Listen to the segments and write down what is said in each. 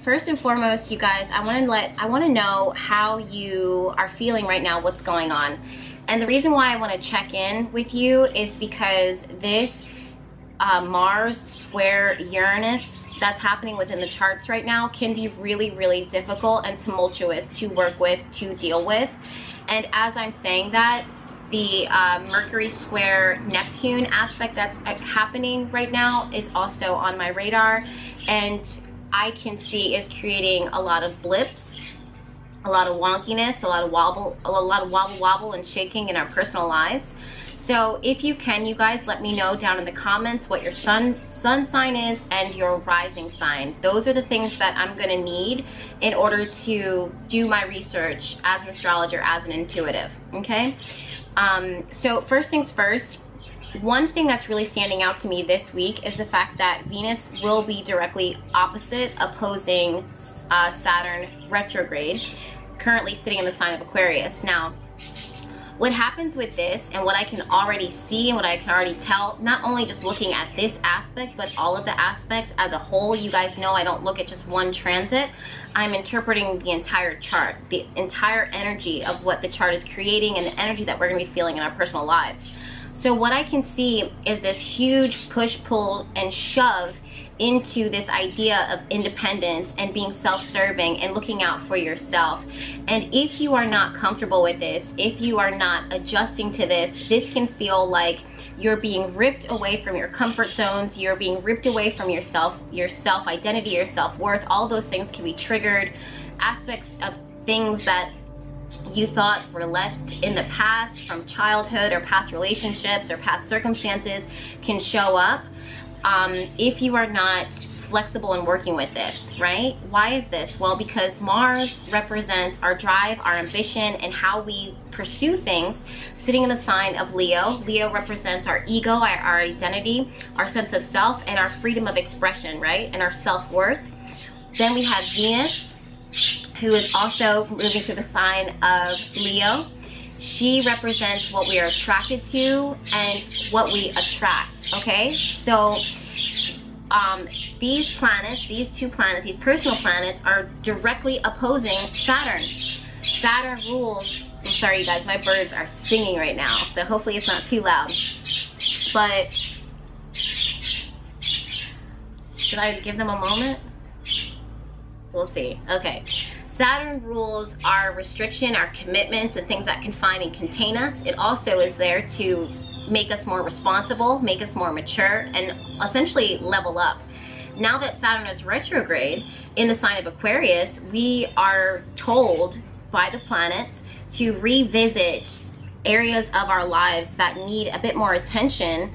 first and foremost, you guys, I want to know how you are feeling right now, what's going on. And the reason why I want to check in with you is because this Mars square Uranus that's happening within the charts right now can be really, really difficult and tumultuous to work with, to deal with. And as I'm saying that, the Mercury square Neptune aspect that's happening right now is also on my radar, and I can see is creating a lot of blips, a lot of wonkiness, a lot of wobble and shaking in our personal lives. So if you can, you guys, let me know down in the comments what your sun sign is and your rising sign. Those are the things that I'm gonna need in order to do my research as an astrologer, as an intuitive, okay? So first things first, one thing that's really standing out to me this week is the fact that Venus will be directly opposite, opposing Saturn retrograde, currently sitting in the sign of Aquarius. Now, what happens with this, and what I can already see and what I can already tell, not only just looking at this aspect, but all of the aspects as a whole. You guys know I don't look at just one transit. I'm interpreting the entire chart, the entire energy of what the chart is creating and the energy that we're gonna be feeling in our personal lives. So what I can see is this huge push, pull, and shove into this idea of independence and being self-serving and looking out for yourself. And if you are not comfortable with this, if you are not adjusting to this, this can feel like you're being ripped away from your comfort zones, you're being ripped away from your self-identity, your self-worth. All those things can be triggered. Aspects of things that you thought were left in the past from childhood or past relationships or past circumstances can show up if you are not flexible in working with this, right? Why is this? Well, because Mars represents our drive, our ambition, and how we pursue things, sitting in the sign of Leo. Leo represents our ego, our identity, our sense of self, and our freedom of expression, right? And our self-worth. Then we have Venus, who is also moving through the sign of Leo. She represents what we are attracted to and what we attract, okay? So these planets, these two planets, these personal planets are directly opposing Saturn. Saturn rules, I'm sorry you guys, my birds are singing right now, so hopefully it's not too loud. But should I give them a moment? We'll see. Okay. Saturn rules our restriction, our commitments, and things that confine and contain us. It also is there to make us more responsible, make us more mature, and essentially level up. Now that Saturn is retrograde in the sign of Aquarius, we are told by the planets to revisit areas of our lives that need a bit more attention,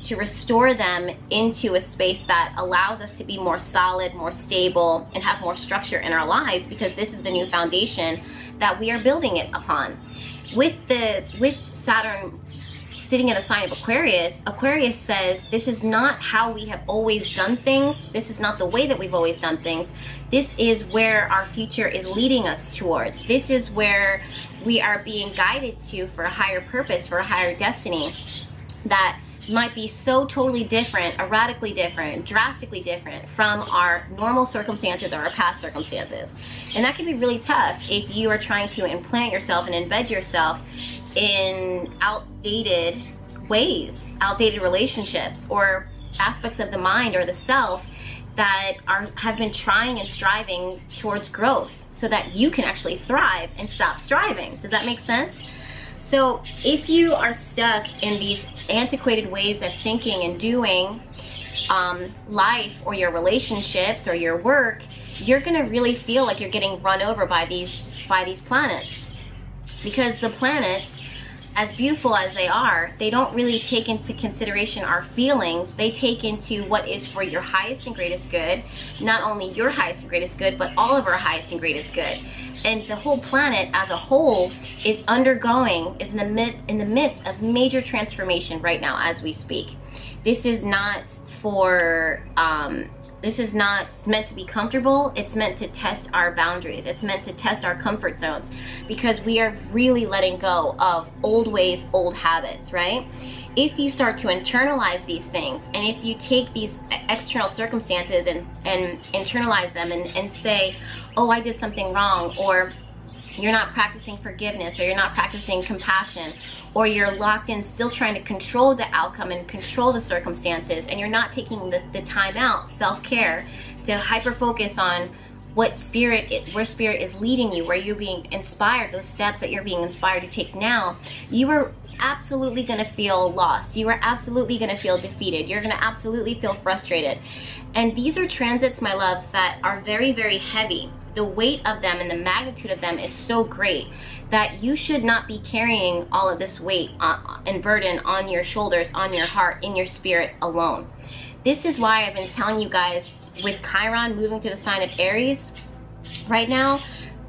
to restore them into a space that allows us to be more solid, more stable, and have more structure in our lives, because this is the new foundation that we are building it upon. With Saturn sitting in the sign of Aquarius, Aquarius says this is not how we have always done things. This is not the way that we've always done things. This is where our future is leading us towards. This is where we are being guided to for a higher purpose, for a higher destiny that might be so totally different, radically different, drastically different from our normal circumstances or our past circumstances. And that can be really tough if you are trying to implant yourself and embed yourself in outdated ways, outdated relationships, or aspects of the mind or the self that have been trying and striving towards growth so that you can actually thrive and stop striving. Does that make sense? So if you are stuck in these antiquated ways of thinking and doing life, or your relationships, or your work, you're gonna really feel like you're getting run over by these planets. Because the planets, as beautiful as they are, they don't really take into consideration our feelings. They take into what is for your highest and greatest good, not only your highest and greatest good, but all of our highest and greatest good. And the whole planet as a whole is in the midst of major transformation right now as we speak. This is not for This is not meant to be comfortable. It's meant to test our boundaries. It's meant to test our comfort zones, because we are really letting go of old ways, old habits, right? If you start to internalize these things, and if you take these external circumstances and internalize them and say, oh, I did something wrong, or you're not practicing forgiveness, or you're not practicing compassion, or you're locked in still trying to control the outcome and control the circumstances, and you're not taking the time out, self-care, to hyper focus on what where spirit is leading you, where you're being inspired, those steps that you're being inspired to take now, you are absolutely going to feel lost. You are absolutely going to feel defeated. You're going to absolutely feel frustrated. And these are transits, my loves, that are very, very heavy. The weight of them and the magnitude of them is so great that you should not be carrying all of this weight and burden on your shoulders, on your heart, in your spirit alone. This is why I've been telling you guys, with Chiron moving to the sign of Aries right now,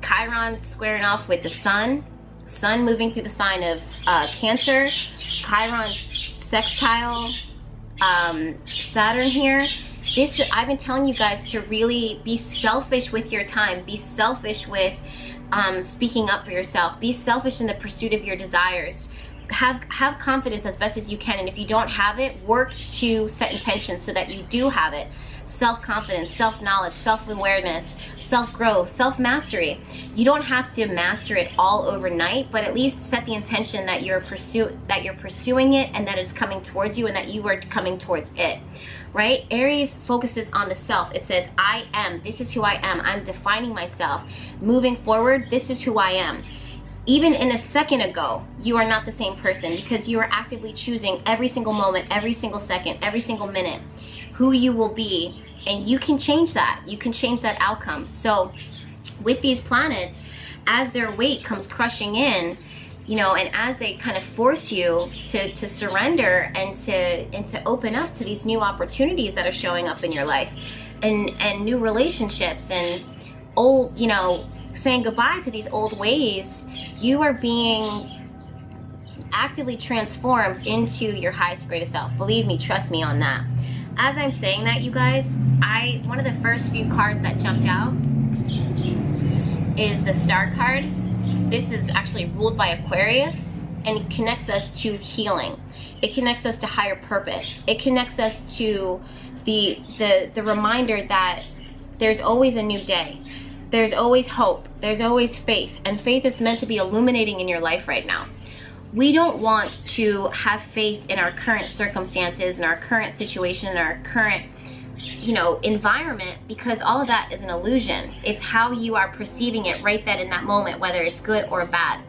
Chiron squaring off with the Sun moving through the sign of Cancer, Chiron sextile Saturn here. I've been telling you guys to really be selfish with your time, be selfish with speaking up for yourself, be selfish in the pursuit of your desires. Have confidence as best as you can, and if you don't have it, work to set intentions so that you do have it. Self-confidence, self-knowledge, self-awareness, self-growth, self-mastery. You don't have to master it all overnight, but at least set the intention that you're pursuing it, and that it's coming towards you, and that you are coming towards it. Right? Aries focuses on the self. It says, I am. This is who I am. I'm defining myself. Moving forward, this is who I am. Even in a second ago, you are not the same person, because you are actively choosing every single moment, every single second, every single minute, who you will be. And you can change that. You can change that outcome. So with these planets, as their weight comes crushing in, you know, and as they kind of force you to surrender and to open up to these new opportunities that are showing up in your life, and new relationships, and old, you know, saying goodbye to these old ways, you are being actively transformed into your highest, greatest self. Believe me, trust me on that. As I'm saying that, you guys, one of the first few cards that jumped out is the Star card. This is actually ruled by Aquarius, and it connects us to healing. It connects us to higher purpose. It connects us to the reminder that there's always a new day. There's always hope. There's always faith. And faith is meant to be illuminating in your life right now. We don't want to have faith in our current circumstances, in our current situation, in our current, you know, environment, because all of that is an illusion. It's how you are perceiving it right then in that moment, whether it's good or bad.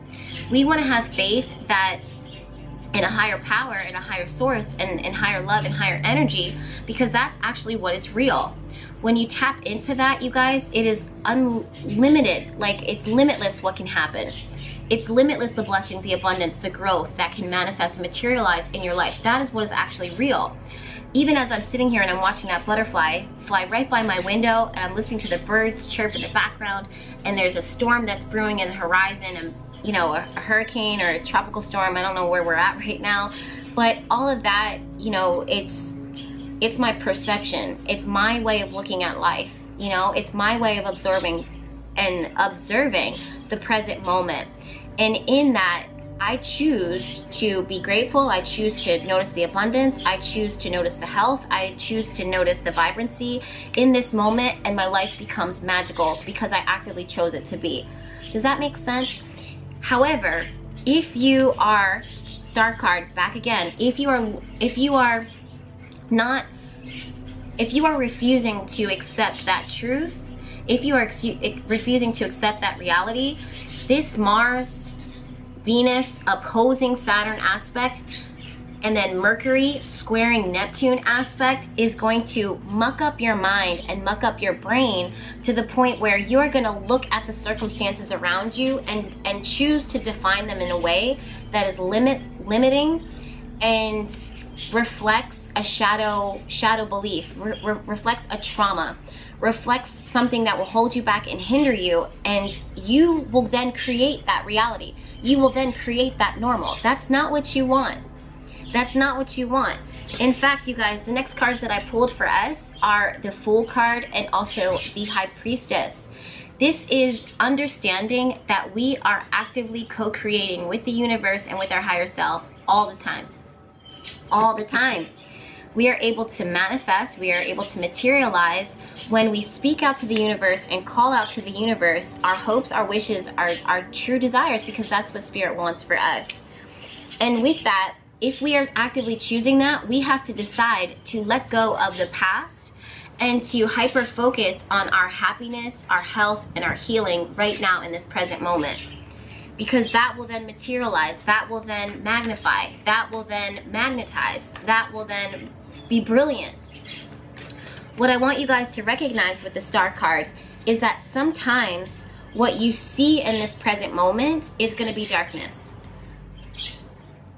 We want to have faith that in a higher power, in a higher source, and higher love and higher energy, because that's actually what is real. When you tap into that, you guys, it is unlimited. Like, it's limitless what can happen. It's limitless, the blessings, the abundance, the growth that can manifest and materialize in your life. That is what is actually real. Even as I'm sitting here and I'm watching that butterfly fly right by my window, and I'm listening to the birds chirp in the background, and there's a storm that's brewing in the horizon, and you know, a hurricane or a tropical storm, I don't know where we're at right now, but all of that, you know, it's my perception. It's my way of looking at life. You know, it's my way of absorbing and observing the present moment. And in that, I choose to be grateful. I choose to notice the abundance. I choose to notice the health. I choose to notice the vibrancy in this moment, and my life becomes magical because I actively chose it to be. Does that make sense? However, if you are, Star card back again, if you are refusing to accept that truth, if you are refusing to accept that reality, this Mars, Venus opposing Saturn aspect, and then Mercury squaring Neptune aspect is going to muck up your mind and muck up your brain to the point where you're going to look at the circumstances around you and choose to define them in a way that is limiting and reflects a shadow belief, reflects a trauma, reflects something that will hold you back and hinder you, and you will then create that reality. You will then create that normal. That's not what you want. That's not what you want. In fact, you guys, the next cards that I pulled for us are the Fool card and also the High Priestess. This is understanding that we are actively co-creating with the universe and with our higher self all the time. All the time. We are able to manifest, we are able to materialize when we speak out to the universe and call out to the universe our hopes, our wishes, our true desires, because that's what Spirit wants for us. And with that, if we are actively choosing that, we have to decide to let go of the past and to hyper focus on our happiness, our health, and our healing right now in this present moment. Because that will then materialize, that will then magnify, that will then magnetize, that will then be brilliant. What I want you guys to recognize with the Star card is that sometimes what you see in this present moment is going to be darkness.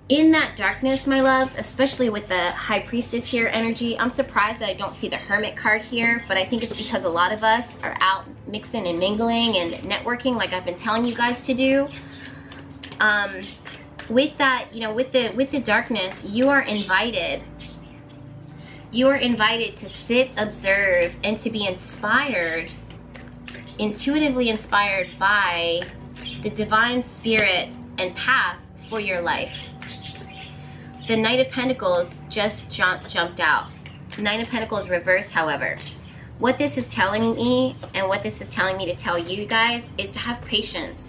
In that darkness, my loves, especially with the High Priestess here energy, I'm surprised that I don't see the Hermit card here, but I think it's because a lot of us are out mixing and mingling and networking like I've been telling you guys to do. With that, you know, with the darkness, you are invited to sit, observe, and to be inspired, intuitively inspired by the divine spirit and path for your life. The Knight of Pentacles just jumped out. Nine of Pentacles reversed, however. What this is telling me, and what this is telling me to tell you guys, is to have patience.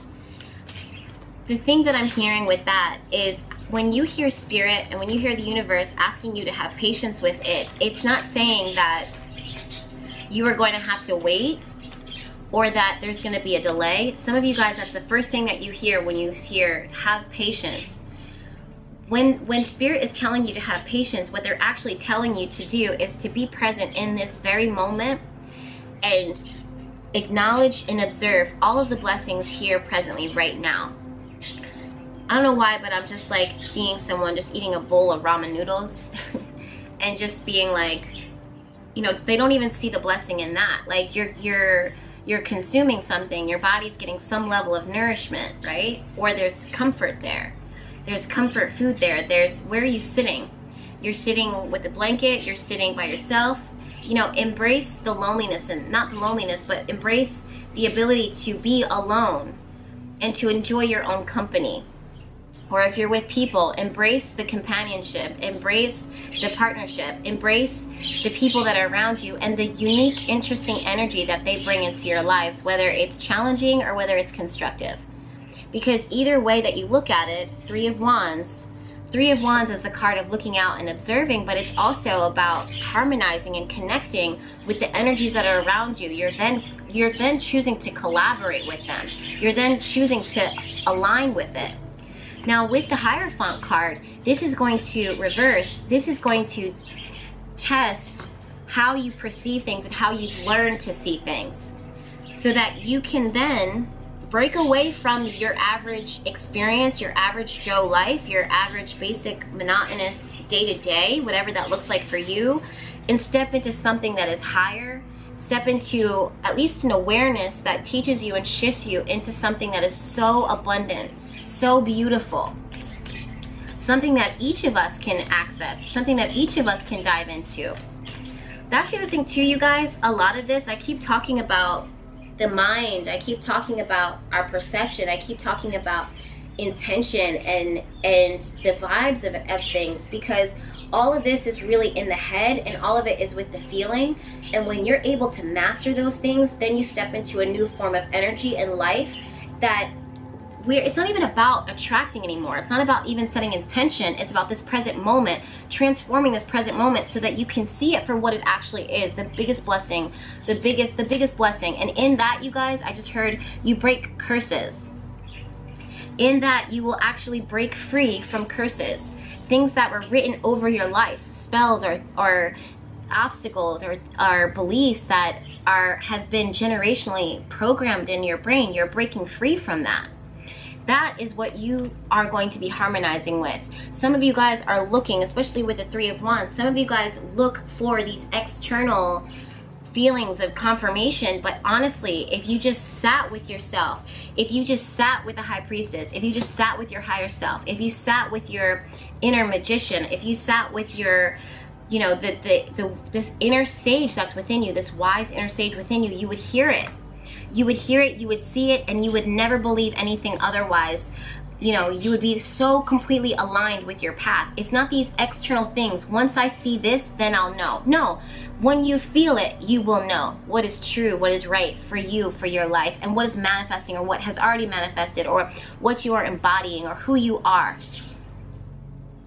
The thing that I'm hearing with that is when you hear Spirit and when you hear the universe asking you to have patience with it, it's not saying that you are going to have to wait or that there's going to be a delay. Some of you guys, that's the first thing that you hear when you hear have patience. When Spirit is telling you to have patience, what they're actually telling you to do is to be present in this very moment and acknowledge and observe all of the blessings here presently right now. I don't know why, but I'm just like seeing someone just eating a bowl of ramen noodles and just being like, you know, they don't even see the blessing in that. Like you're consuming something, your body's getting some level of nourishment, right? Or there's comfort there. There's comfort food there. There's, where are you sitting? You're sitting with a blanket, you're sitting by yourself. You know, embrace the loneliness, and not the loneliness, but embrace the ability to be alone and to enjoy your own company. Or if you're with people, embrace the companionship, embrace the partnership, embrace the people that are around you and the unique, interesting energy that they bring into your lives, whether it's challenging or whether it's constructive. Because either way that you look at it, Three of Wands is the card of looking out and observing, but it's also about harmonizing and connecting with the energies that are around you. You're then choosing to collaborate with them. You're then choosing to align with it. Now with the Hierophant card, this is going to reverse. This is going to test how you perceive things and how you've learned to see things, so that you can then break away from your average experience, your average Joe life, your average basic monotonous day-to-day, whatever that looks like for you, and step into something that is higher. Step into at least an awareness that teaches you and shifts you into something that is so abundant, so beautiful. Something that each of us can access, something that each of us can dive into. That's the other thing too, you guys. A lot of this, I keep talking about the mind, I keep talking about our perception, I keep talking about intention and the vibes of things, because all of this is really in the head and all of it is with the feeling. And when you're able to master those things, then you step into a new form of energy and life that it's not even about attracting anymore. It's not about even setting intention. It's about this present moment, transforming this present moment so that you can see it for what it actually is, the biggest blessing, the biggest blessing. And in that, you guys, I just heard you break curses. In that, you will actually break free from curses, things that were written over your life, spells or obstacles or beliefs that have been generationally programmed in your brain. You're breaking free from that. That is what you are going to be harmonizing with. Some of you guys are looking, especially with the Three of Wands, some of you guys look for these external feelings of confirmation. But honestly, if you just sat with yourself, if you just sat with the high priestess, if you just sat with your higher self, if you sat with your inner magician, if you sat with your, you know, this inner sage that's within you, this wise inner sage within you, you would hear it. You would hear it, you would see it, and you would never believe anything otherwise. You know, you would be so completely aligned with your path. It's not these external things. Once I see this, then I'll know. No, when you feel it, you will know what is true, what is right for you, for your life, and what is manifesting, or what has already manifested, or what you are embodying, or who you are.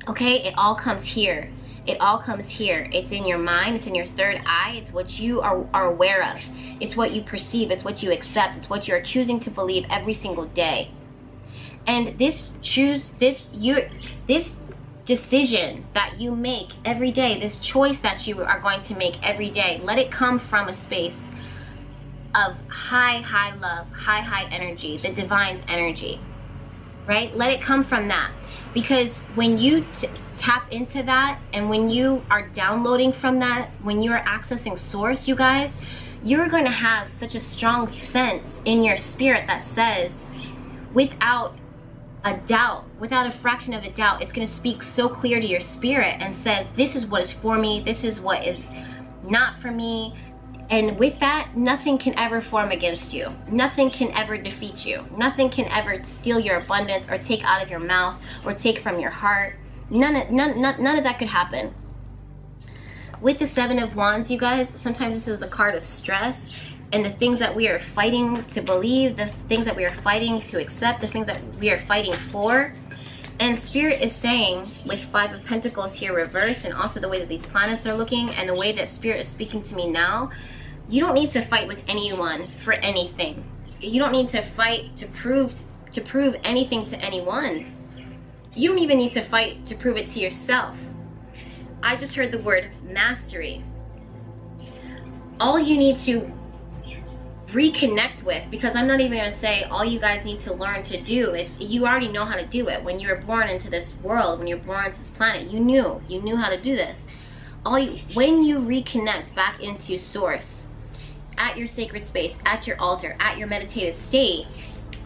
Okay, it all comes here. It all comes here. It's in your mind, it's in your third eye, it's what you are aware of. It's what you perceive, it's what you accept, it's what you are choosing to believe every single day. And this decision that you make every day, this choice that you are going to make every day, let it come from a space of high love, high energy, the divine's energy, right? Let it come from that. Because when you tap into that, and when you are downloading from that, when you are accessing source, you guys, you're going to have such a strong sense in your spirit that says, without a doubt, without a fraction of a doubt, it's going to speak so clear to your spirit and says, this is what is for me, this is what is not for me. And with that, nothing can ever form against you. Nothing can ever defeat you. Nothing can ever steal your abundance, or take out of your mouth, or take from your heart. None of that could happen. With the Seven of Wands, you guys, sometimes this is a card of stress. And the things that we are fighting to believe, the things that we are fighting to accept, the things that we are fighting for. And Spirit is saying, with Five of Pentacles here reversed, and also the way that these planets are looking, and the way that Spirit is speaking to me now, you don't need to fight with anyone for anything. You don't need to fight to prove anything to anyone. You don't even need to fight to prove it to yourself. I just heard the word mastery. All you need to reconnect with, because I'm not even going to say all you guys need to learn to do, it's you already know how to do it. When you were born into this world, when you're born into this planet, you knew how to do this. When you reconnect back into source, at your sacred space, at your altar, at your meditative state,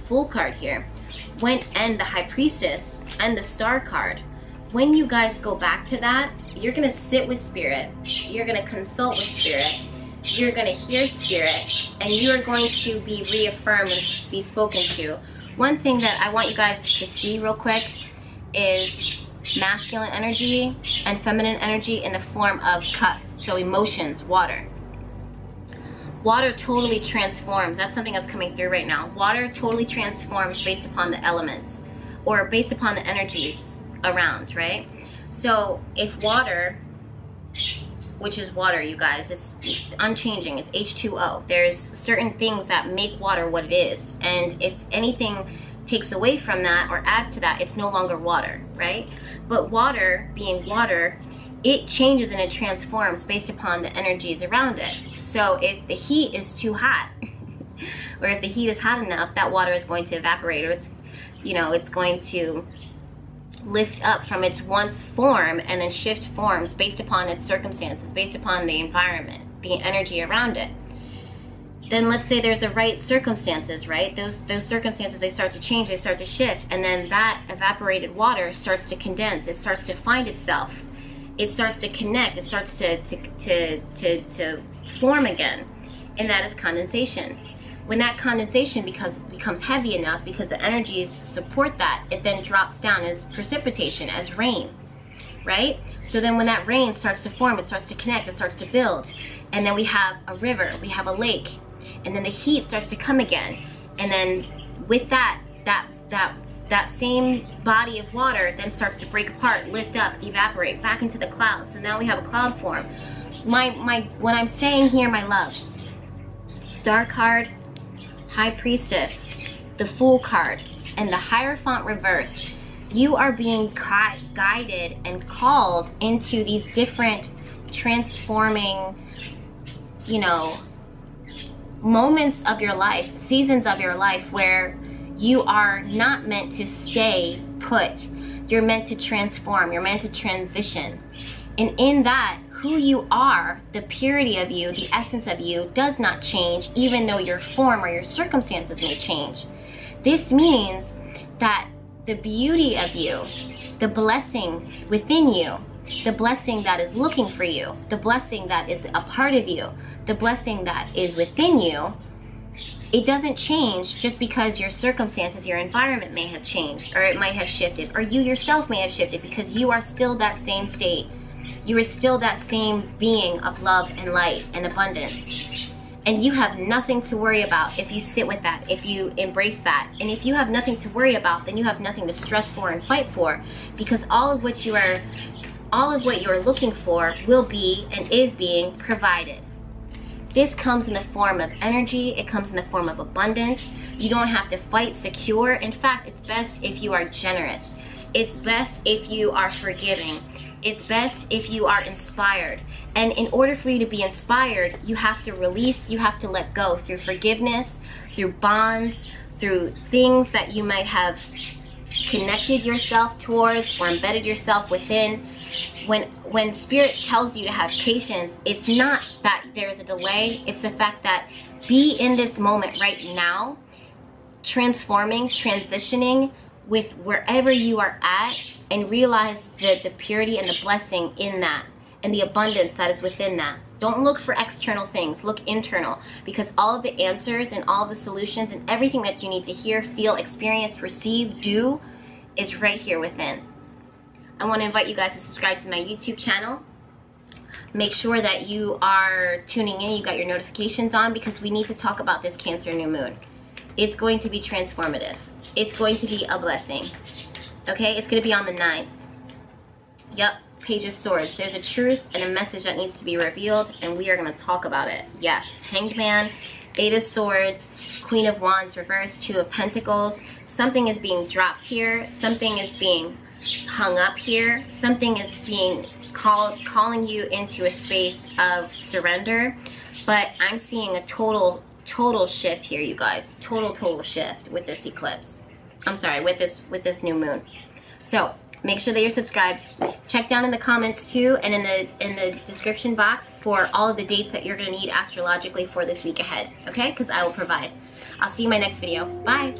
Fool card here, and the High Priestess and the Star card, when you guys go back to that, you're going to sit with Spirit, you're going to consult with Spirit, you're going to hear Spirit, and you're going to be reaffirmed and be spoken to. One thing that I want you guys to see real quick is masculine energy and feminine energy in the form of cups. So emotions, water. Water totally transforms. That's something that's coming through right now. Water totally transforms based upon the elements, or based upon the energies around, right? So if water, which is water, you guys, it's unchanging, it's H2O. There's certain things that make water what it is, and if anything takes away from that or adds to that, it's no longer water, right? But water, being water, it changes and it transforms based upon the energies around it. So if the heat is too hot, or if the heat is hot enough, that water is going to evaporate, or it's going to lift up from its once form and then shift forms based upon its circumstances, based upon the environment, the energy around it. Then let's say there's the right circumstances, right? Those circumstances, they start to change, they start to shift, and then that evaporated water starts to condense, it starts to find itself, it starts to connect, it starts to form again, and that is condensation. When that condensation becomes heavy enough, because the energies support that, it then drops down as precipitation, as rain, right? So then when that rain starts to form, it starts to connect, it starts to build, and then we have a river, we have a lake, and then the heat starts to come again, and then with that same body of water then starts to break apart, lift up, evaporate back into the clouds. So now we have a cloud form. What I'm saying here, my loves, Star card, High Priestess, the Fool card, and the Hierophant reversed, you are being guided and called into these different transforming, moments of your life, seasons of your life, where you are not meant to stay put. You're meant to transform, you're meant to transition. And in that, who you are, the purity of you, the essence of you, does not change, even though your form or your circumstances may change. This means that the beauty of you, the blessing within you, the blessing that is looking for you, the blessing that is a part of you, the blessing that is within you, it doesn't change just because your circumstances, your environment may have changed, or it might have shifted, or you yourself may have shifted, because you are still that same state. You are still that same being of love and light and abundance. And you have nothing to worry about if you sit with that, if you embrace that. And if you have nothing to worry about, then you have nothing to stress for and fight for, because all of what you are looking for will be and is being provided. This comes in the form of energy. It comes in the form of abundance. You don't have to fight, secure. In fact, it's best if you are generous. It's best if you are forgiving. It's best if you are inspired. And in order for you to be inspired, you have to release, you have to let go through forgiveness, through bonds, through things that you might have connected yourself towards or embedded yourself within. When Spirit tells you to have patience, it's not that there's a delay, it's the fact that be in this moment right now, transforming, transitioning with wherever you are at, and realize the purity and the blessing in that, and the abundance that is within that. Don't look for external things, look internal, because all of the answers and all of the solutions and everything that you need to hear, feel, experience, receive, do is right here within. I want to invite you guys to subscribe to my YouTube channel. Make sure that you are tuning in, you got your notifications on, because we need to talk about this Cancer new moon. It's going to be transformative. It's going to be a blessing. Okay, it's going to be on the 9th. Yep, Page of Swords. There's a truth and a message that needs to be revealed, and we are going to talk about it. Yes, Hanged Man, 8 of Swords, Queen of Wands, reverse, 2 of Pentacles. Something is being dropped here. Something is being hung up here. Something is being calling you into a space of surrender. But I'm seeing a total shift here, you guys. Total shift with this eclipse. I'm sorry, with this new moon. So make sure that you're subscribed. Check down in the comments too, and in the description box for all of the dates that you're gonna need astrologically for this week ahead. Okay? Because I will provide. I'll see you in my next video. Bye.